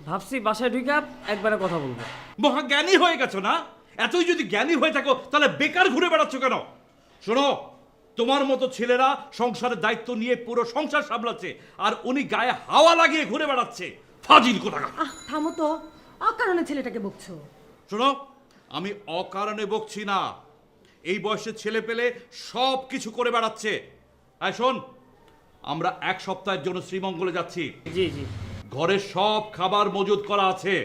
ভাবছি বাসায় ঢুকে একবারে কথা বলবো। মহা জ্ঞানী হয়ে গেছো না? এতই যদি জ্ঞানী হয়ে থাকো তাহলে বেকার ঘুরে বেড়াচ্ছ কেন? শোনো, তোমার মতো ছেলেরা সংসারের দায়িত্ব নিয়ে পুরো সংসার সামলাচ্ছে, আর উনি গায়ে হাওয়া লাগিয়ে ঘুরে বেড়াচ্ছে। ফাজিল কোথাকার। থামো তো, অকারণে ছেলেটাকে বকছো। শোনো, আমি অকারণে বকছি না। এই বয়সের ছেলে পেলে সব কিছু করে বেড়াচ্ছে। আয় শোন, আমরা 1 সপ্তাহের জন্য শ্রীমঙ্গলে যাচ্ছি। জি জি। ঘরে সব খাবার মজুদ করা আছে।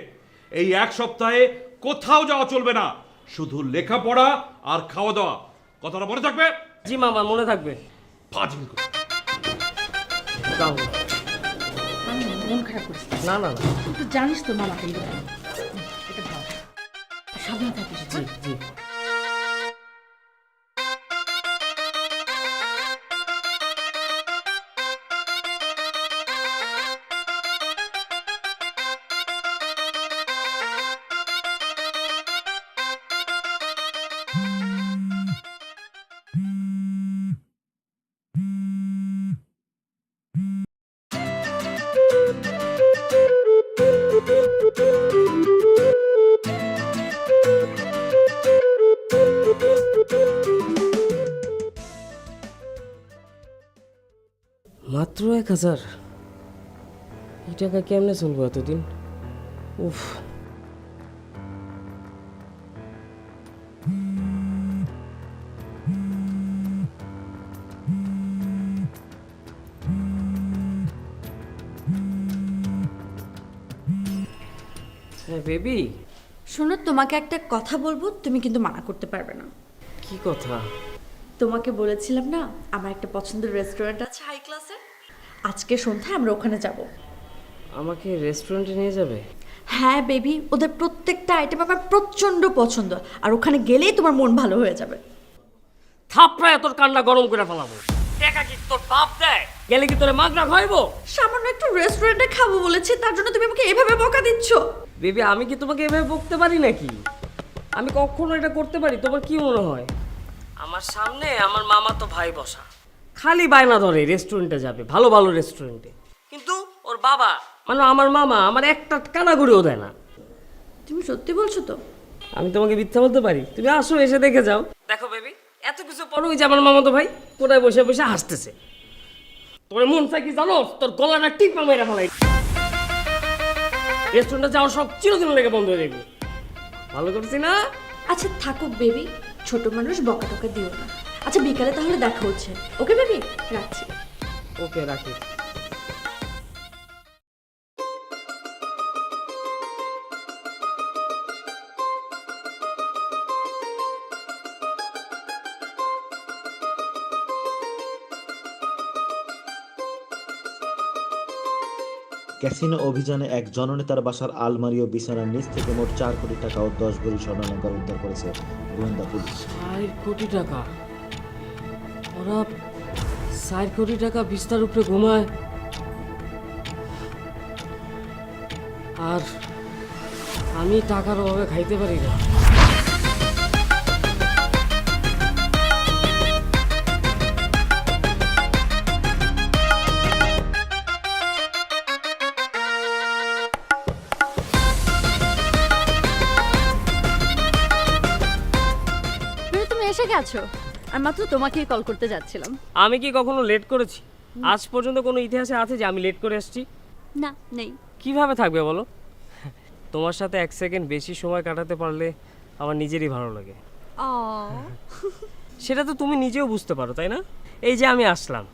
এই 1 সপ্তাহে কোথাও যাওয়া চলবে না, শুধু লেখাপড়া আর খাওয়া দাওয়া। কথাটা মনে থাকবে? জি মামা, মনে থাকবে। ফাজিল কথা। যাও। আমি মন খারাপ করিস না। না না না। তুই তো জানিস তো মামা কিন্তু এটা ভালো সাবধানে থাকিস। জি জি। মাত্র 1000? এই টাকা কেমনে চলবো এতদিন? উফ। হ্যাঁ বেবি। শোনো, তোমাকে একটা কথা বলবো, তুমি কিন্তু মানা করতে পারবে না। কি কথা? তোমাকে বলেছিলাম না আমার একটা পছন্দের রেস্টুরেন্ট আছে হাই ক্লাসের, আজকে সন্ধ্যায় আমরা ওখানে যাব। আমাকে রেস্টুরেন্টে নিয়ে যাবে? হ্যাঁ বেবি, ওদের প্রত্যেকটা আইটেম আমার প্রচন্ড পছন্দ, আর ওখানে গেলেই তোমার মন ভালো হয়ে যাবে। থাপড়ায় তোর কান্না গরম করে ফেলাবো। টাকা কি তোর বাপ দেয়? গেলে কি তোরে মাগনা খাইবো? সামান্য একটু রেস্টুরেন্টে খাবো বলেছি, তার জন্য তুমি আমাকে এভাবে বকা দিচ্ছ? বেবি, আমি কি তোমাকে এভাবে বকতে পারি নাকি? আমি কখনো এটা করতে পারি? তোমার কি মনে হয়? আমার সামনে আমার মামা তো ভাই বসা, খালি বায়না ধরে রেস্টুরেন্টে যাবে, ভালো ভালো রেস্টুরেন্টে, কিন্তু ওর বাবা মানে আমার মামা আমার একটা কানাগুড়িও দেয় না। তুমি সত্যি বলছো তো? আমি তোমাকে মিথ্যা বলতে পারি? তুমি আসো, এসে দেখে যাও। দেখো বেবি, এত কিছু পর ওই যে আমার মামা তো ভাই কোথায় বসে বসে হাসতেছে। তোর মন চাই কি জানো? তোর গলাটা টিপা মেরে ফেলাই, রেস্টুরেন্টে যাওয়ার সব চিরদিন লেগে বন্ধ হয়ে যাবে। ভালো করছি না? আচ্ছা থাকুক বেবি, ছোট মানুষ বকা টকা দিও না। আচ্ছা বিকালে তাহলে দেখা হচ্ছে, ওকে বেবি? রাখছি। ওকে, রাখি। ক্যাসিনো অভিযানে এক জননেতার বাসার আলমারি ও বিছানার নিচ থেকে মোট 4 কোটি টাকা ও 10 ভরি স্বর্ণালংকার উদ্ধার করেছে গোয়েন্দা পুলিশ। 4 কোটি টাকা? ওরা 4 কোটি টাকা বিস্তার উপরে ঘুমায়, আর আমি টাকার অভাবে খাইতে পারি না। তুমি এসে গেছো? আর মাত্র তোমাকেই কল করতে যাচ্ছিলাম। আমি কি কখনো লেট করেছি? আজ পর্যন্ত কোনো ইতিহাসে আছে যে আমি লেট করে আসছি? না, নেই। কিভাবে থাকবে বলো? তোমার সাথে 1 সেকেন্ড বেশি সময় কাটাতে পারলে আমার নিজেরই ভালো লাগে। ও, সেটা তো তুমি নিজেও বুঝতে পারো, তাই না? এই যে আমি আসলাম,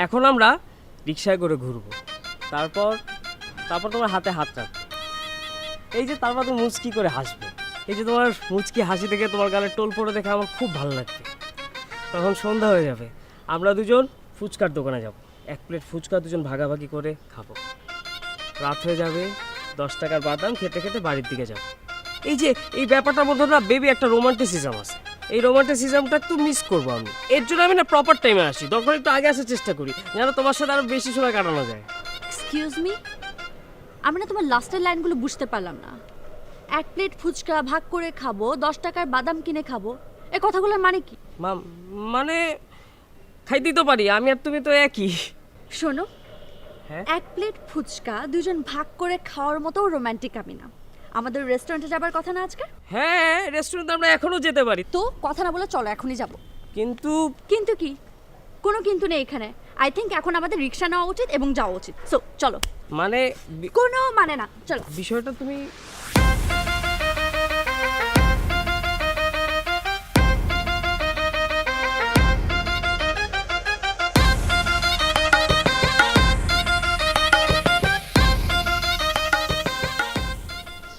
এখন আমরা রিকশায় করে ঘুরবো, তারপর তারপর তোমার হাতে হাত রাখবো, এই যে তারপর তুমি মুচকি করে হাসবে। এই যে তোমার মুচকি হাসি দেখে তোমার গালে টোল পড়ে দেখে আমার খুব ভালো লাগবে। তখন সন্ধ্যা হয়ে যাবে, আমরা দুজন ফুচকার দোকানে যাব, 1 প্লেট ফুচকা দুজন ভাগাভাগি করে খাবো। রাত হয়ে যাবে, 10 টাকার বাদাম খেতে খেতে বাড়ির দিকে যাব। এই যে এই ব্যাপারটার মধ্যে না বেবি একটা রোমান্টিসিজম আছে, এই রোমান্টিসিজমটা একটু মিস করবো আমি। এর জন্য আমি না প্রপার টাইমে আসি, দরকার একটু আগে আসার চেষ্টা করি, যেন তোমার সাথে আরো বেশি সময় কাটানো যায়। এক্সকিউজ মি, আমি না তোমার লাস্টের লাইনগুলো বুঝতে পারলাম না। 1 প্লেট ফুচকা ভাগ করে খাবো, 10 টাকার বাদাম কিনে খাবো, এই কথাগুলোর মানে কি? মানে খাইতেই তো পারি, আমি আর তুমি তো একই। শোনো, হ্যাঁ? এক প্লেট ফুচকা দুজন ভাগ করে খাওয়ার মতো রোমান্টিক আমি না। আমাদের রেস্টুরেন্টে যাবার কথা না আজকে? হ্যাঁ, রেস্টুরেন্টে আমরা এখনো যেতে পারি, তো কথা না বলে চলো এখনই যাব। কিন্তু কিন্তু কি? কোনো কিন্তু নেই এখানে। আই থিঙ্ক এখন আমাদের রিক্সা নেওয়া উচিত এবং যাওয়া উচিত। সো চলো। মানে কোনো মানে না, চলো। বিষয়টা তুমি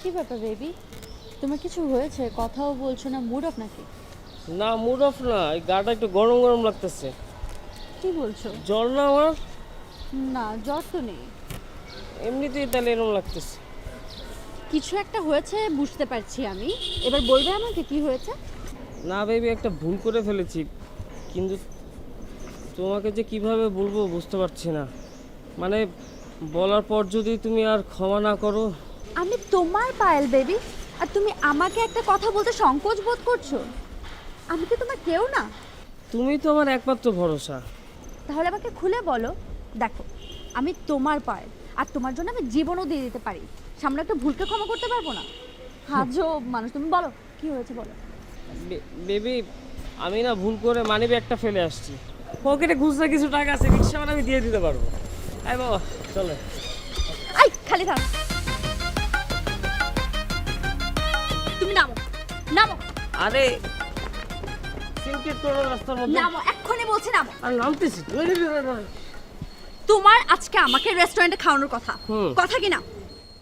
কি ব্যাপার বেবি, তোমার কিছু হয়েছে? কথাও বলছো না, মুড অফ নাকি? না, মুড অফ না, এই গাটা একটু গরম গরম লাগতেছে। কি বলছো? জ্বর না আমার, না জ্বর তো নেই। এমনিতেই তাহলে এরকম লাগতেছে। কিছু একটা হয়েছে বুঝতে পারছি আমি, এবার বলবে আমাকে কি হয়েছে? না বেবি, একটা ভুল করে ফেলেছি, কিন্তু তোমাকে যে কিভাবে বলবো বুঝতে পারছি না। মানে বলার পর যদি তুমি আর ক্ষমা না করো। আমি তোমার পায়েল বেবি, আর তুমি আমাকে একটা কথা বলতে সংকোচ বোধ করছো? আমি কি তোমার কেউ না? তুমি তো আমার একমাত্র ভরসা। তাহলে আমাকে খুলে বলো। দেখো, আমি তোমার পায়েল, আর তোমার জন্য আমি জীবনও দিয়ে দিতে পারি। সামনে একটা ভুলকে ক্ষমা করতে পারবো না? হাজো মানুষ। তুমি বলো কি হয়েছে, বলো। বেবি, আমি না ভুল করে মানিব্যাগটা ফেলে আসছি। পকেটে খুচরা কিছু টাকা আছে, রিক্সা মানে আমি দিয়ে দিতে পারবো। আয় বাবা, চলে। আই খালি থাক, তুমি নামো নামো আরে সিনকেট করো রাস্তার মধ্যে। নামো, এক্ষুনি বলছি নামো। আর নামতেছি। তোমার আজকে আমাকে রেস্টুরেন্টে খাওয়ানোর কথা, হুম। কথা কি না?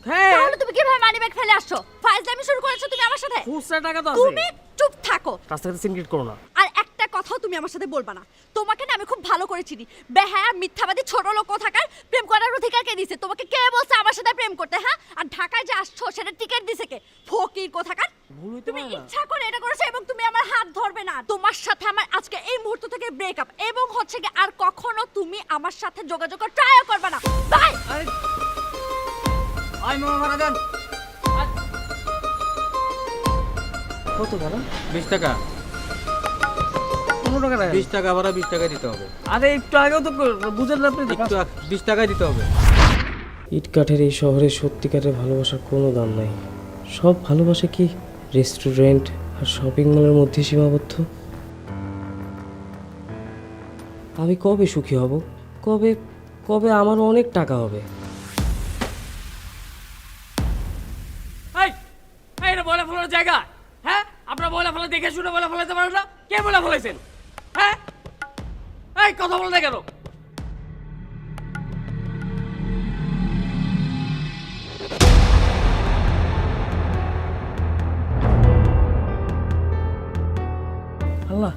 হ্যাঁ, তাহলে তুমি কিভাবে মানিব্যাগ ফেলে আসছো? ফাইজলামি শুরু করেছো তুমি আমার সাথে। খুচরা টাকা তো আছে। তুমি চুপ থাকো, রাস্তাঘাটে সিনকেট করো না। আর একটা কথাও তুমি আমার সাথে বলবা না। তোমাকে না আমি খুব ভালো করে চিনি। বেহায়া মিথ্যাবাদী ছোট লোক কোথাকার। প্রেম করার অধিকার কে দিছে তোমাকে? কে বলছে আমার সাথে প্রেম করতে? হ্যাঁ, আর ঢাকায় যে আসছো সেটা টিকিট দিছে কে? ফকির কোথাকার। ভুল হইতে তুমি পারে না। ইচ্ছা করে এটা করেছো এবং তুমি আমার হাত ধরবে না। তোমার সাথে আমার আজকে এই মুহূর্ত থেকে ব্রেকআপ, এবং হচ্ছে কি আর কখনো তুমি আমার সাথে যোগাযোগ ট্রাইও করবে না। বাই। আরে আয় মামা ভাড়া দেন। কত ভাড়া? 20 টাকা। 15 টাকা না? 20 টাকা ভাড়া, 20 টাকা দিতে হবে। আরে একটু আগেও তো বুঝেন না আপনি। একটু 20 টাকা দিতে হবে। ইটকাঠের এই শহরে সত্যিকারের ভালোবাসার কোনো দাম নাই। সব ভালোবাসা কি রেস্টুরেন্ট আর শপিং মলের মধ্যে সীমাবদ্ধ? আমি কবে সুখী হব? কবে কবে আমার অনেক টাকা হবে? এটা বলে ফেলার জায়গা? হ্যাঁ, আপনারা বলে ফেলা দেখে শুনে বলে ফেলাতে পারেন না? কে বলে ফেলেছেন? হ্যাঁ, এই কথা বলে না কেন? আল্লাহ,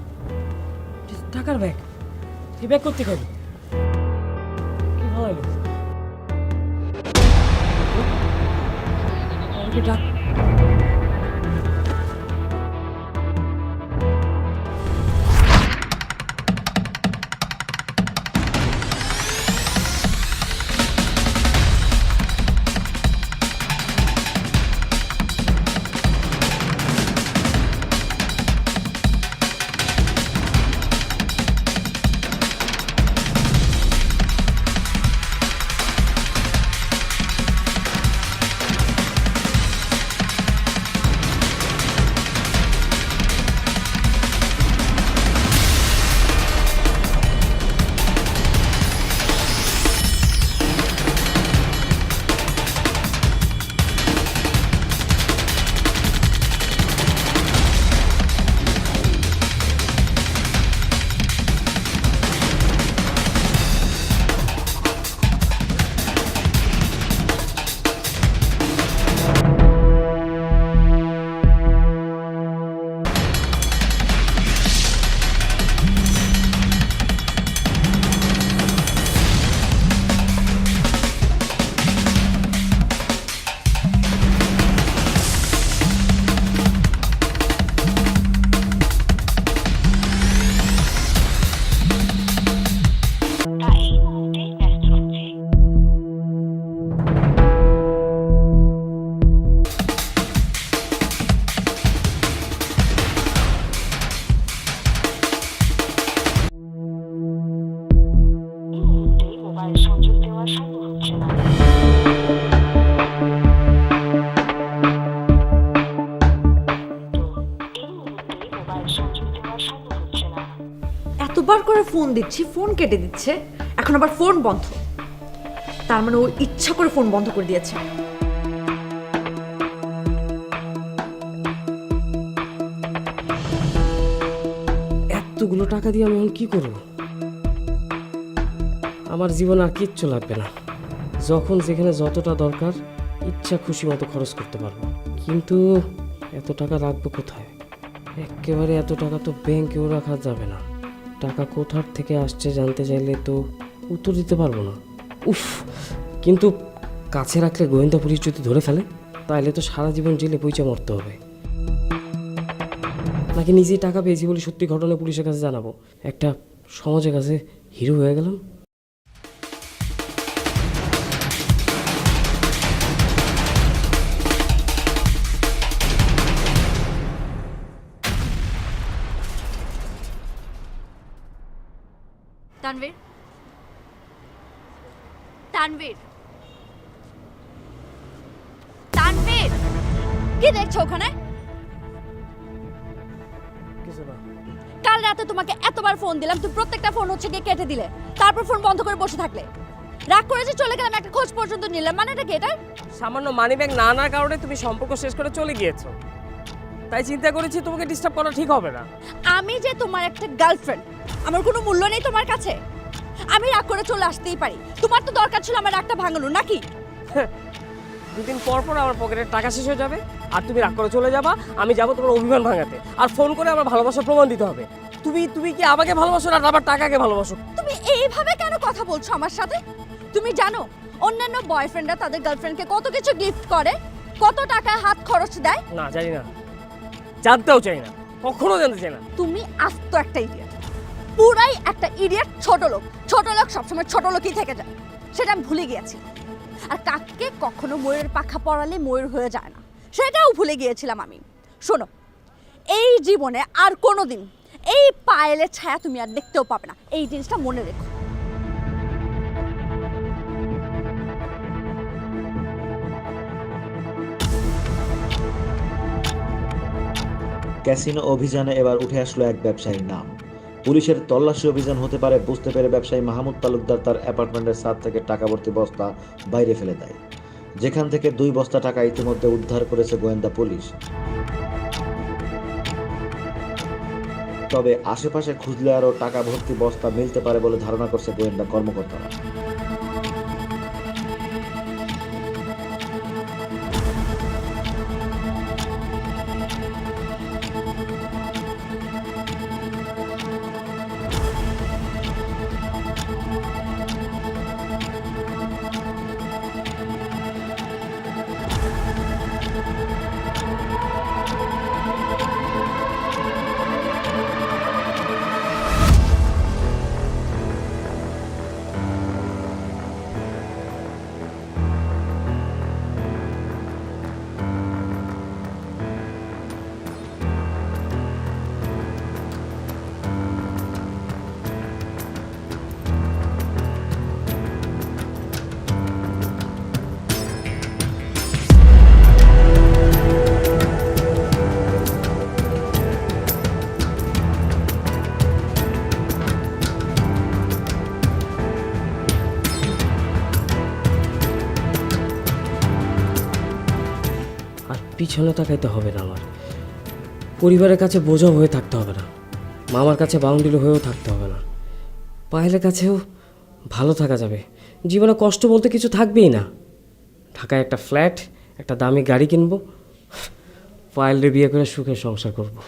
টাকার ব্যাগ। এই ব্যাগ করতে হবে। কি ভালো হলো? আমাকে ডাক। ফোন দিচ্ছি, ফোন কেটে দিচ্ছে, এখন আবার ফোন বন্ধ। তার মানে ও ইচ্ছা করে ফোন বন্ধ করে দিয়েছে। এতগুলো টাকা দিয়ে আমি এখন কি করব? আমার জীবন আর কিচ্ছু লাগবে না, যখন যেখানে যতটা দরকার ইচ্ছা খুশি মতো খরচ করতে পারবো। কিন্তু এত টাকা রাখবো কোথায়? একেবারে এত টাকা তো ব্যাংকেও রাখা যাবে না। টাকা কোথার থেকে আসছে জানতে চাইলে তো উত্তর দিতে পারবো না। উফ, কিন্তু কাছে রাখলে গোয়েন্দা পুলিশ যদি ধরে ফেলে তাহলে তো সারা জীবন জেলে পয়সা মরতে হবে। নাকি নিজেই টাকা পেয়েছি বলে সত্যি ঘটনা পুলিশের কাছে জানাবো, একটা সমাজের কাছে হিরো হয়ে গেলাম। তানভীর, তানভীর, তানভীর, কি দেখছো ওখানে? কিছু না। কাল রাতে তোমাকে এতবার ফোন দিলাম, তুমি প্রত্যেকটা ফোন হচ্ছে গিয়ে কেটে দিলে, তারপর ফোন বন্ধ করে বসে থাকলে। রাগ করে যে চলে গেলাম, একটা খোঁজ পর্যন্ত নিলাম, মানে এটা কি? এটা সামান্য মানি ব্যাগ না আনার কারণে তুমি সম্পর্ক শেষ করে চলে গিয়েছো, তাই চিন্তা করেছি তোমাকে ডিস্টার্ব করা ঠিক হবে না। আমি যে তোমার একটা গার্লফ্রেন্ড, আমার কোনো মূল্য নেই তোমার কাছে? আমি রাগ করে চলে আসতেই পারি, তোমার তো দরকার ছিল আমার রাগটা ভাঙানো, নাকি? দুদিন পর পর আমার পকেটের টাকা শেষ হয়ে যাবে আর তুমি রাগ করে চলে যাবা, আমি যাবো তোমার অভিমান ভাঙাতে, আর ফোন করে আমার ভালোবাসার প্রমাণ দিতে হবে। তুমি কি আমাকে ভালোবাসো না আবার টাকাকে ভালোবাসো? তুমি এইভাবে কেন কথা বলছো আমার সাথে? তুমি জানো অন্যান্য বয়ফ্রেন্ডরা তাদের গার্লফ্রেন্ডকে কত কিছু গিফট করে, কত টাকা হাত খরচ দেয়? না, জানি না, জানতেও চাই না, কখনো জানতে চাই না। তুমি আস্ত একটা ইডিয়েট, পুরাই একটা ইডিয়েট। ছোট লোক সবসময় ছোট লোকই থেকে যায়, সেটা আমি ভুলে গিয়েছি। আর কাককে কখনো ময়ূরের পাখা পরালে ময়ূর হয়ে যায় না, সেটাও ভুলে গিয়েছিলাম আমি। শোনো, এই জীবনে আর কোনোদিন এই পায়েলের ছায়া তুমি আর দেখতেও পাবে না, এই জিনিসটা মনে রেখো। ক্যাসিনো অভিযানে এবার উঠে আসলো এক ব্যবসায়ীর নাম। পুলিশের তল্লাশি অভিযান হতে পারে বুঝতে পেরে ব্যবসায়ী মাহমুদ তালুকদার তার অ্যাপার্টমেন্টের ছাদ থেকে টাকা ভর্তি বস্তা বাইরে ফেলে দেয়, যেখান থেকে 2 বস্তা টাকা ইতিমধ্যে উদ্ধার করেছে গোয়েন্দা পুলিশ। তবে আশেপাশে খুঁজলে আরও টাকা ভর্তি বস্তা মিলতে পারে বলে ধারণা করছে গোয়েন্দা কর্মকর্তারা। পিছনে তাকাইতে হবে না, আমার পরিবারের কাছে বোঝা হয়ে থাকতে হবে না, মামার কাছে বাউন্ডারি হয়েও থাকতে হবে না, পায়েলের কাছেও ভালো থাকা যাবে। জীবনে কষ্ট বলতে কিছু থাকবেই না। ঢাকায় একটা ফ্ল্যাট, একটা দামি গাড়ি কিনবো, পায়েলরে বিয়ে করে সুখে সংসার করবো।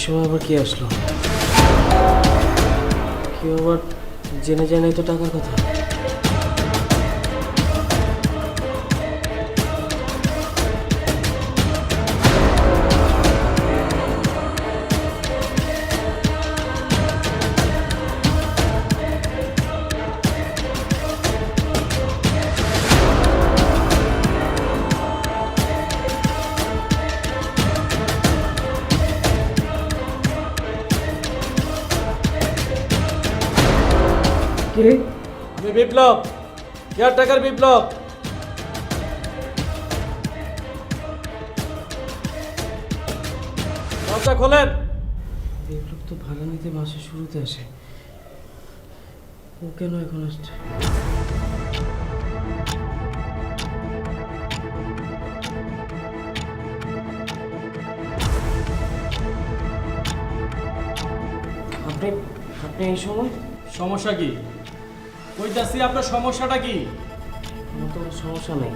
সময় আবার কে আসলো? কেউ আবার জেনে জেনে তো টাকার কথা। আমি বিপ্লব, কেয়ারটেকার বিপ্লব। দরজা খোলেন। বিপ্লব তো ভাড়া নিতে মাসের শুরুতে আসে, ও কেন এখন আসছে? আপনি আপনি এই সময়? সমস্যা কি? কইতাছি আপনার সমস্যাটা কি? আমার তো কোনো সমস্যা নেই।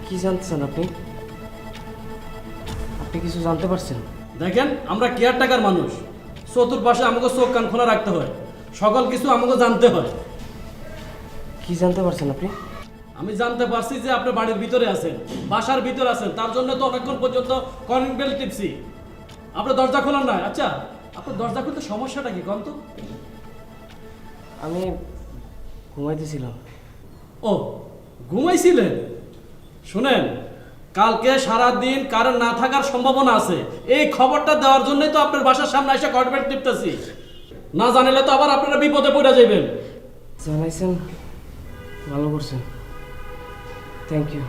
কি জানতেছেন আপনি? আপনি কিছু জানতে পারছেন? দেখেন, আমরা কেয়ারটেকার মানুষ, চতুর্পাশে আমাকে চোখ কান খোলা রাখতে হয়, সকল কিছু আমাকে জানতে হয়। কি জানতে পারছেন আপনি? আমি জানতে পারছি যে আপনি বাড়ির ভিতরে আছেন, বাসার ভিতরে আছেন, তার জন্য তো অনেকক্ষণ পর্যন্ত কলিং বেল টিপছি। আপনি দরজা খোলেন না। আচ্ছা, আপনার দরজা খুলতে সমস্যাটা কি কম তো? আমি ঘুমাইতেছিলাম। ও, ঘুমাইছিলেন? শুনেন, কালকে সারা দিন কারেন্ট না থাকার সম্ভাবনা আছে। এই খবরটা দেওয়ার জন্যই তো আপনার বাসার সামনে এসে কর্ডবেট টিপতেছি। না জানিলে তো আবার আপনারা বিপদে পড়ে যাবেন। জানাইছেন, ভালো করছেন, থ্যাংক ইউ।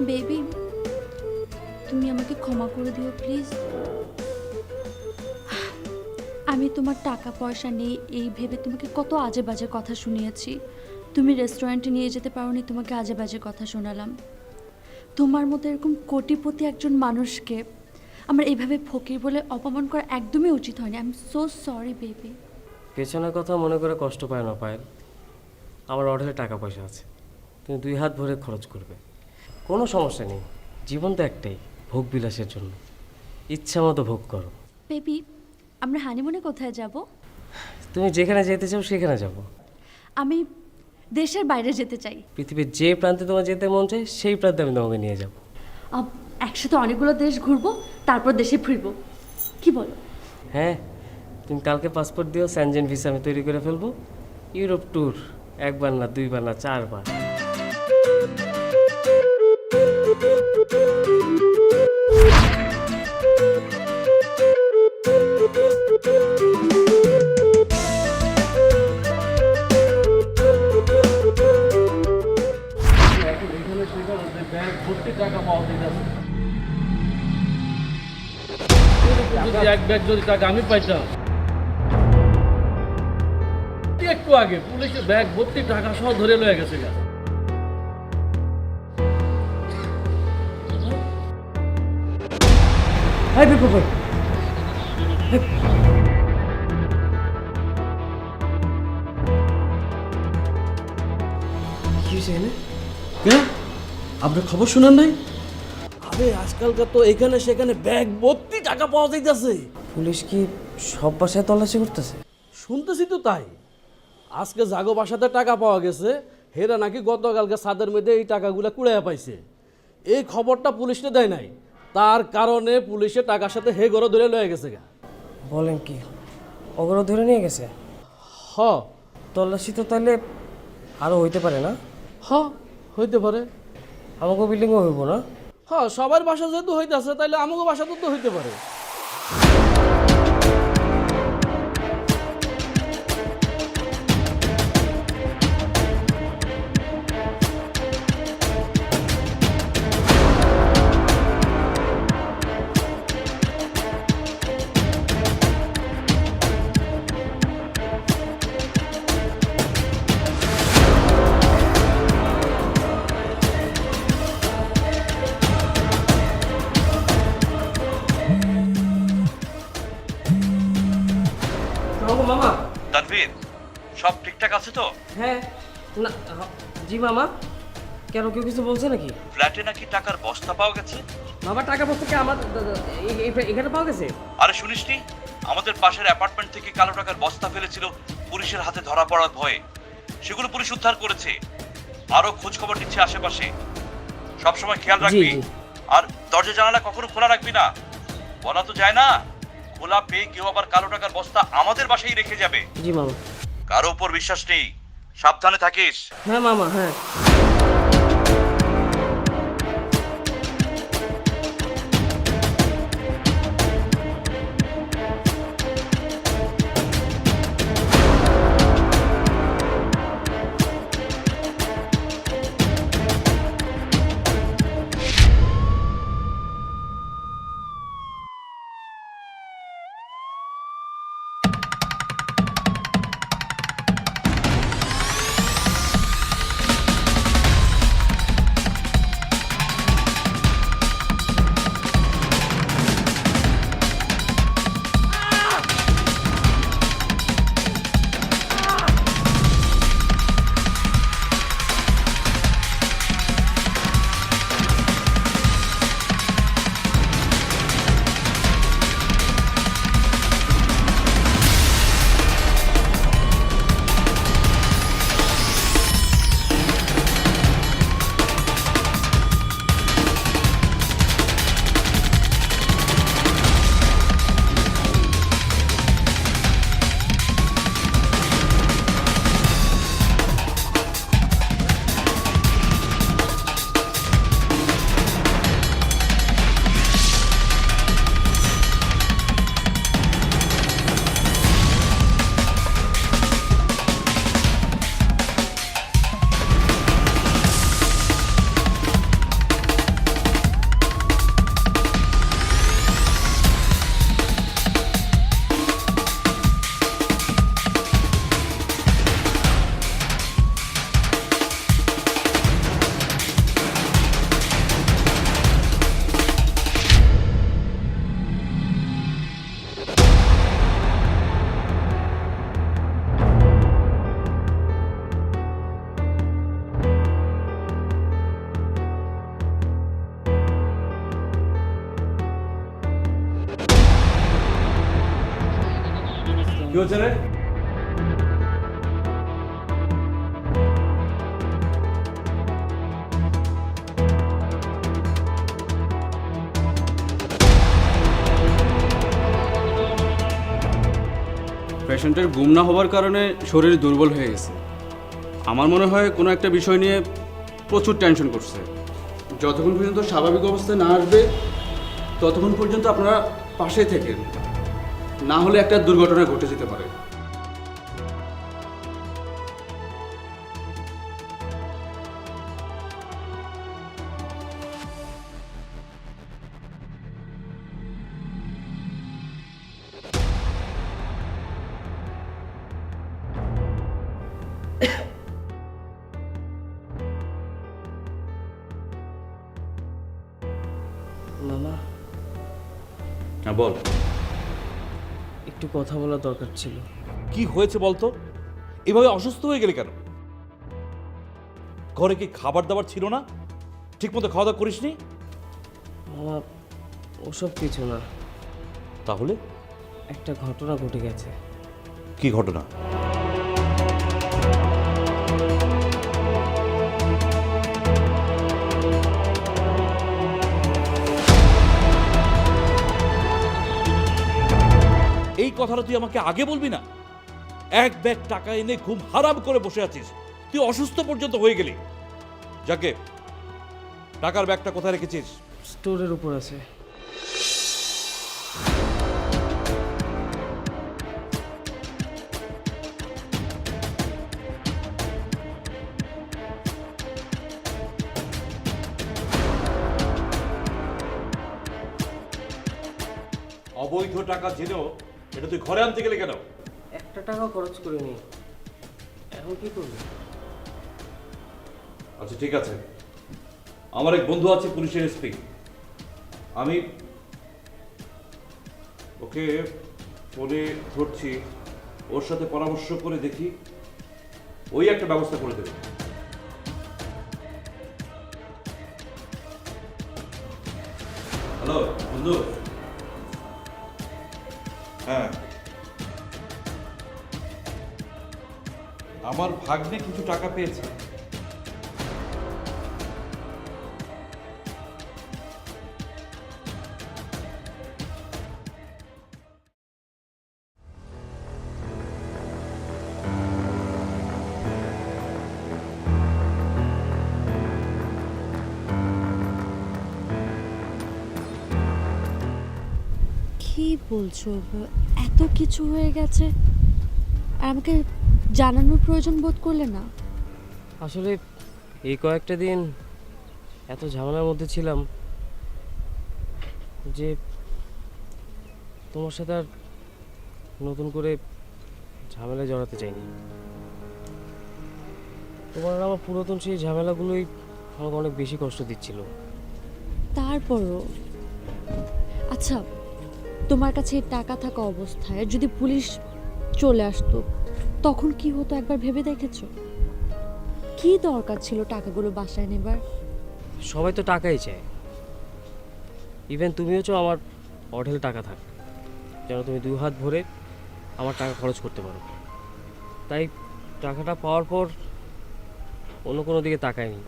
বেবি, তুমি আমাকে ক্ষমা করে দিও প্লিজ। আমি তোমার টাকা পয়সা নেই এই ভেবে তোমাকে কত আজে বাজে কথা শুনিয়েছি। তুমি রেস্টুরেন্টে নিয়ে যেতে পারোনি, তোমাকে আজে বাজে কথা শোনালাম। তোমার মতো এরকম কোটিপতি একজন মানুষকে আমার এইভাবে ফকির বলে অপমান করা একদমই উচিত হয়নি। I am so sorry baby. পেছনের কথা মনে করে কষ্ট পায় না পায়েল। আমার অর্ডারে টাকা পয়সা আছে, তুমি 2 হাত ভরে খরচ করবে, কোনো সমস্যা নেই। জীবন তো একটাই, ভোগ বিলাসের জন্য। ইচ্ছা মতো ভোগ করো। বেবি, আমরা হানিমুনে কোথায় যাব? তুমি যেখানে যেতে চাও সেখানে যাব। আমি দেশের বাইরে যেতে চাই। পৃথিবীর যে প্রান্তে তোমার যেতে মন চায় সেই প্রান্তে আমি তোমাকে নিয়ে যাব। একসাথে অনেকগুলো দেশ ঘুরবো, তারপর দেশে ফিরবো, কি বলো? হ্যাঁ, তুমি কালকে পাসপোর্ট দিও, স্যানজেন ভিসা আমি তৈরি করে ফেলবো। ইউরোপ ট্যুর 1 বার না 2 বার না 4 বার। এক ব্যাগ যদি টাকা আমি পাইতাম, একটু আগে পুলিশের ব্যাগ ভর্তি টাকা সহ ধরে লয়ে গেছে। হাই বিপ্লব ভাই, কি হয়েছে এখানে? কে? আপনার খবর শুনেন নাই? আরে আজকালকার তো এখানে সেখানে ব্যাগ ভর্তি টাকা পাওয়া যাইতেছে। পুলিশ কি সব বাসায় তল্লাশি করতেছে? শুনতেছি তো তাই। আজকে জাগো বাসাতে টাকা পাওয়া গেছে, হেরা নাকি গতকালকে ছাদের মধ্যে এই টাকাগুলা কুড়াইয়া পাইছে। এই খবরটা পুলিশে দেয় নাই, তার কারণে পুলিশে টাকার সাথে হে গড়ে ধরে লয়ে গেছে গা। বলেন কি, ওগুলো ধরে নিয়ে গেছে? হ তল্লাশি তো তাহলে আরও হইতে পারে না? হ হইতে পারে। আমাকে বিল্ডিংও হইব না? হ সবার বাসা যেহেতু হইতেছে তাইলে আমাকে বাসাতে তো হইতে পারে। মামা। তানভীর, সব ঠিকঠাক আছে তো? হ্যাঁ না, জি মামা। কেন, কেউ কিছু বলছে নাকি? ফ্ল্যাটে নাকি টাকার বস্তা পাওয়া গেছে। মামা টাকা বস্তা কি আমার এখানে পাওয়া গেছে? আরে শুনিসনি, আমাদের পাশের অ্যাপার্টমেন্ট থেকে কালো টাকার বস্তা ফেলেছিল পুলিশের হাতে ধরা পড়ার ভয়ে। সেগুলো পুলিশ উদ্ধার করেছে। আরো খোঁজ খবর নিচ্ছে আশেপাশে। সবসময় খেয়াল রাখবি। জি। আর দরজা জানালা কখনো খোলা রাখবি না। বলা তো যায় না, খোলা পেয়ে কেউ আবার কালো টাকার বস্তা আমাদের বাসায় রেখে যাবে। জি মামা। কারো উপর বিশ্বাস নেই, সাবধানে থাকিস। হ্যাঁ মামা, হ্যাঁ। কি হচ্ছে রে? পেশেন্টের ঘুম না হওয়ার কারণে শরীর দুর্বল হয়ে গেছে। আমার মনে হয় কোনো একটা বিষয় নিয়ে প্রচুর টেনশন করছে। যতক্ষণ পর্যন্ত স্বাভাবিক অবস্থায় না আসবে ততক্ষণ পর্যন্ত আপনারা পাশে থেকেন, না হলে একটা দুর্ঘটনা ঘটে যেতে পারে। মামা, হ্যাঁ বল। একটু কথা বলা দরকার ছিল। কি হয়েছে বলতো? এভাবে অসুস্থ হয়ে গেলে কেন? ঘরে কি খাবার দাবার ছিল না? ঠিক মতো খাওয়া দাওয়া করিসনি? বাবা, ওসব কিছু না, তাহলে একটা ঘটনা ঘটে গেছে। কি ঘটনা? এই কথাটা তুই আমাকে আগে বলবি না? এক ব্যাগ টাকা এনে ঘুম হারাম করে বসে আছিস, তুই অসুস্থ পর্যন্ত হয়ে গেলি। যাকে টাকার ব্যাগটা কোথায় রেখেছিস? স্টোরের উপর আছে। অবৈধ টাকা জেনেও এটা তুই ঘরে আনতে গেলে কেন? একটা টাকাও খরচ করিনি, এখন কি করবি? আচ্ছা ঠিক আছে, আমার এক বন্ধু আছে পুলিশের এসপি, আমি ওকে ফোনে ধরছি, ওর সাথে পরামর্শ করে দেখি, ওই একটা ব্যবস্থা করে দেবে। হ্যালো বন্ধু। হ্যাঁ, আমার ভাগ্নে কিছু টাকা পেয়েছে। কি বলছো? এত কিছু হয়ে গেছে আর আমাকে জানানোর প্রয়োজন বোধ করলে না? আসলে এই কয়েকটা দিন এত ঝামেলার মধ্যে ছিলাম যে তোমার সাথে আর নতুন করে ঝামেলায় জড়াতে চাইনি। তোমার আর আমার পুরাতন সেই ঝামেলাগুলোই আমাকে অনেক বেশি কষ্ট দিচ্ছিল। তারপরও আচ্ছা, তোমার কাছে এই টাকা থাকা অবস্থায় যদি পুলিশ চলে আসতো তখন কি হতো একবার ভেবে দেখেছো? কি দরকার ছিল টাকাগুলো বাসায় নেবার? সবাই তো টাকাই চায়, ইভেন তুমিও চাও আমার অঢেল টাকা থাক, যেন তুমি 2 হাত ভরে আমার টাকা খরচ করতে পারো। তাই টাকাটা পাওয়ার পর অন্য কোনো দিকে তাকাইনি,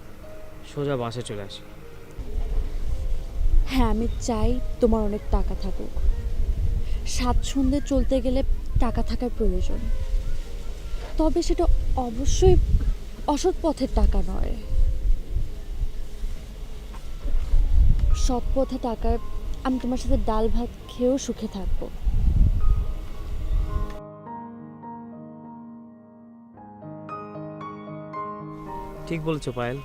সোজা বাসে চলে আসি। হ্যাঁ, আমি চাই তোমার অনেক টাকা থাকুক। স্বাচ্ছন্দ্যে চলতে গেলে টাকা থাকার প্রয়োজন, তবে সেটা অবশ্যই অসৎ পথের টাকা নয়। সৎ পথে টাকার আমি তোমার সাথে ডাল ভাত খেয়েও সুখে থাকবো। ঠিক বলছো পায়েল,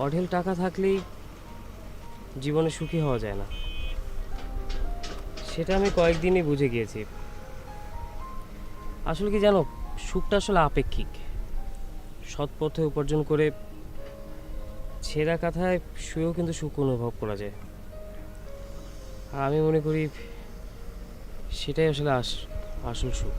অঢেল টাকা থাকলেই জীবনে সুখী হওয়া যায় না, সেটা আমি কয়েকদিনই বুঝে গিয়েছি। আসলে কি জানো, সুখটা আসলে আপেক্ষিক। সৎ পথে উপার্জন করে ছেঁড়া কাঁথায় শুয়েও কিন্তু সুখ অনুভব করা যায়। আর আমি মনে করি সেটাই আসলে আসল সুখ।